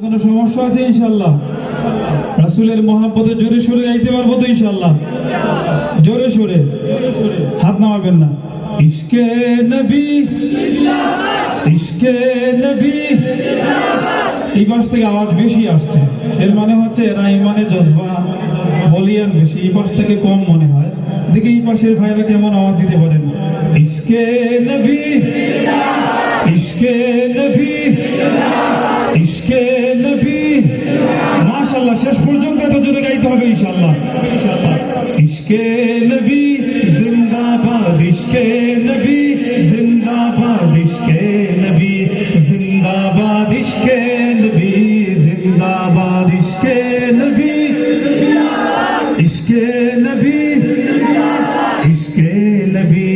কোনো সমস্যা আছে ইনশাআল্লাহ? রাসূলের মহব্বতে জোরে সোরে গাইতে পারবো তো ইনশাআল্লাহ? জোরে সোরে হাত নামাবেন না। ইশকে নবী ইশকে নবী, এই পাশ থেকে আওয়াজ বেশি আসছে, এর মানে হচ্ছে এরা ইমানে জজবা বলিয়ান বেশি, এই পাশ থেকে কম মনে হয়। দেখি এই পাশের ভাইরা কেমন আওয়াজ দিতে পারেন। ইশকে নবী ইশকে নবী ইশকে নবী, মাশাআল্লাহ। শেষ পর্যন্ত এত জোরে গাইতে হবে ইনশাআল্লাহ। ইশকে নবী জিন্দাবাদ, ইশকে নবী জিন্দাবাদ, ইশকে নবী জিন্দাবাদ, ইশকে নবী জিন্দাবাদ, ইশকে নবী ইশকে নবী ইশকে নবী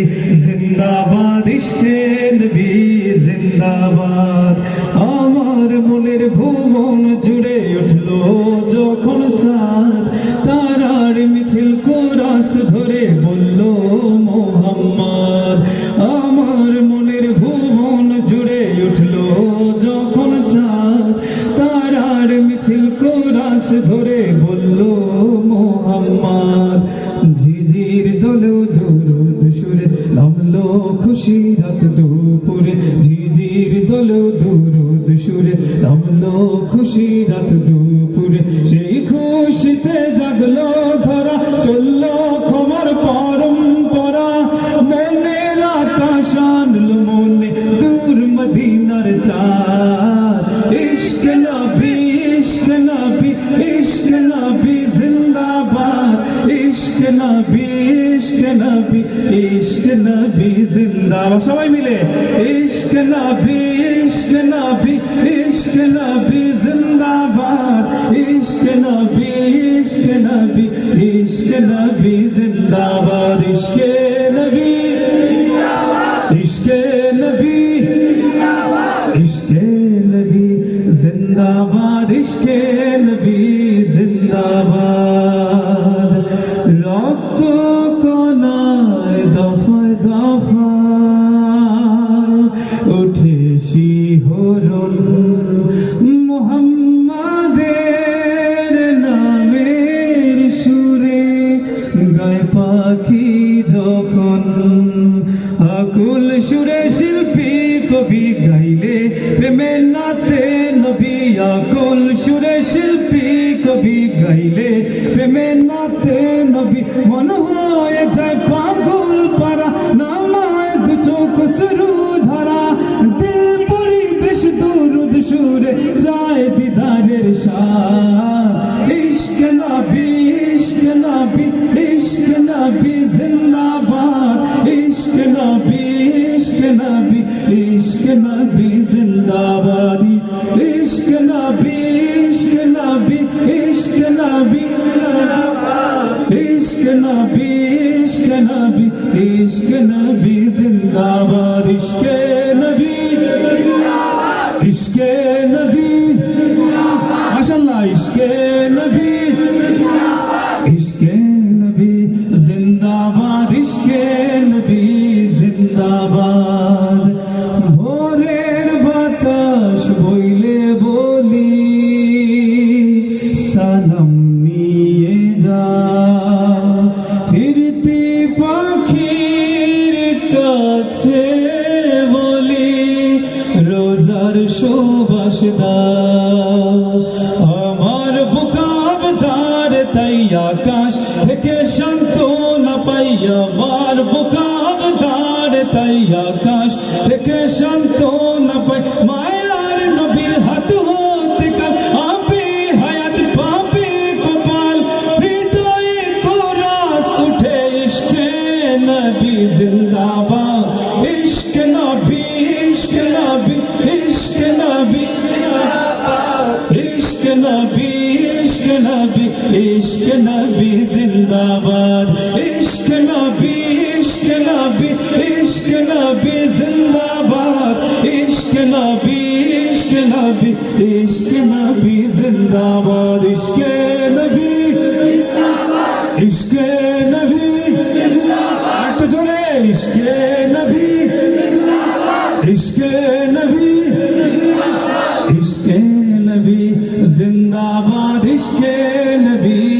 জিন্দাবাদ, ইশকে নবী জিন্দাবাদ। আমার মনের ভুবন জুড়ে উঠলো যখন চাঁদ, তারার মিছিল কোরাস ধরে বলল মোহাম্মদ। আমার মনের ভুবন জুড়ে উঠলো যখন চাঁদ, তারার মিছিল কোরাস ধরে বলল মোহাম্মদ। ঝিঝির দলেও দুরুদ সুরে নামলো খুশি রাত দুপুরে, ঝিঝির দলেও দুরুদ সুরে নামলো খুশি রাত দুপুরে। সেই খুশিতে জাগলো ধরা, চললো ক্ষমার পরম্পরা, মনের আকাশ আনলো মনে দূর মদিনার চাঁদ। ইশক নবী ইশক নবী ইশক নবী জিন্দাবাদ, ইশক নবী ইশক নবী ইশক নবী জিন্দাবাদ। সবাই মিলে ইশক নবী ইশক নবী ইশক নবী জিন্দাবাদ, ইশক নবী ইশক নবী ইশক নবী জিন্দাবাদ, ইশকে নবী ইশকে নবী ইশকে নবী জিন্দাবাদ, ইশকে নবী জিন্দাবাদ। রক্ত কণায় দফায় দফায় উঠে শিহরণ, মুহাম্মাদের নামের সুরে গায় পাখি যখন। আকুল সুরে শিল্পী কবি গাইলে প্রেমের নাতে নবী, আকুল সুরে শিল্পী কবি গাইলে প্রেমের নাতে নবী। মন হয়ে যায় পাগল পারা, নামায় দু চোখ শুরু ধরা, দিল পরিবেশ দুরুদ সুরে যায় দিদারের সাথ। ইশক নবী ইশক নবী ইশক নবী জিন্দাবাদ, ইশক নবী ইশক নবী ইশক নবী জিন্দাবাদ, ইশক নবী ইশক নবী ইশক নবী জিন্দাবাদ, ইশক নবী ইশক নবী ইশক নবী জিন্দাবাদ, ইশকে নবী ইশকে নবী মাশাআল্লাহ, ইশকে নবী ইশকে নবী জিন্দাবাদ, ইশকে নবী জিন্দাবাদ। ভোরের বাতাস বইলে বলি সালাম নিয়ে যা, ফিরতি পাখির কাছে বলি রোজার সুবাস দাও। আমার বুকাবদার তাই আকাশ থেকে সান্ত্বনা পাই, আমার বুকাবদার তাই আকাশ থেকে সান্ত্বনা পাই। মায়ার নবীর হাত হতে কাল আপে হায়াত পাবে কপাল, হৃদয়ে কোরাস উঠে ইশকে নবী জিন্দাবাদ, ইশক নবী ইশক নবী ইশক নবী জিন্দাবাদ, ইশক নবী ইশক নবী ইশক নবী জিন্দাবাদ, ইশক নবী ইশক নবী ইশক নবী জিন্দাবাদ, ইশক নবী ইশক নবী ইশক নবী জিন্দাবাদ, ইশকে নবী ইশকে নবী একটু জোরে, ইশকে নবী ইশকে নবী ইশকে নবী जिंदाबाद इश्क़े नबी